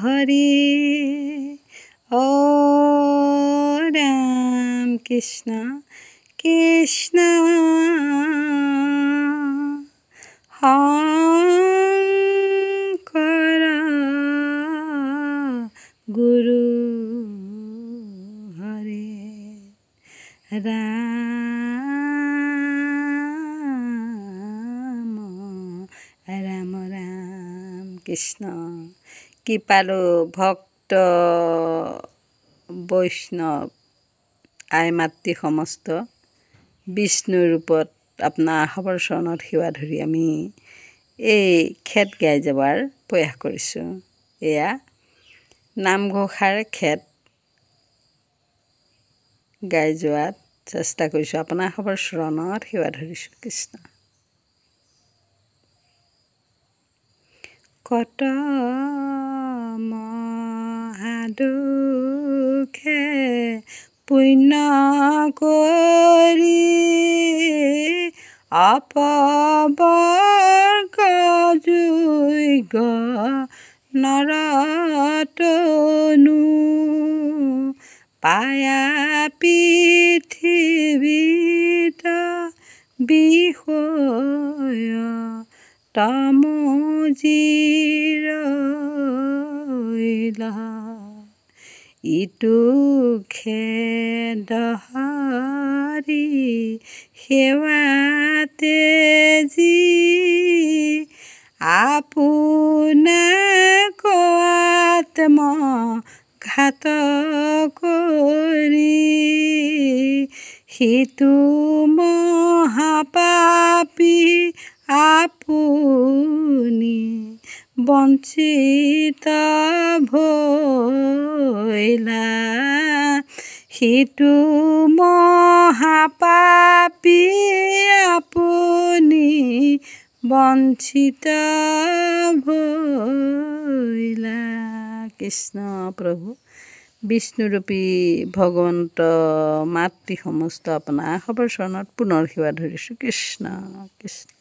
হৰি ও ৰাম কৃষ্ণ কৃষ্ণ শংকৰ গুৰু হৰি ৰাম ৰাম ৰাম কৃষ্ণ। কৃপালু ভক্ত বৈষ্ণৱ আই মাতৃ সমস্ত বিষ্ণু ৰূপত আপোনাৰ আহবৰ চৰণত সেৱা ধৰি আমি এই খেত গাই যাবৰ প্ৰয়াস কৰিছোঁ। এয়া নামঘোষাৰ খেত গাই যোৱাত চেষ্টা কৰিছোঁ। আপোনাৰ আহবৰ চৰণত সেৱা ধৰিছোঁ। কৃষ্ণ। কত মহাদুখে পুণ্য কৰি অপবৰ্গ যোগ্য নৰতনু পায়া পৃথিৱীত বিষয় তমোজিৰইলা ইটো খেদহৰি সেৱাতে যি আপোনাক আত্মঘাত কৰি সিটো মহাপাপী আপুনি বঞ্চিত ভৈলা সিটো মহাপাপী আপুনি বঞ্চিত ভৈলা। কৃষ্ণ প্ৰভু বিষ্ণুৰূপী ভগৱন্ত মাতৃ সমস্ত আপোনাৰ আহবৰ চৰণত পুনৰ সেৱা ধৰিছোঁ। কৃষ্ণ কৃষ্ণ।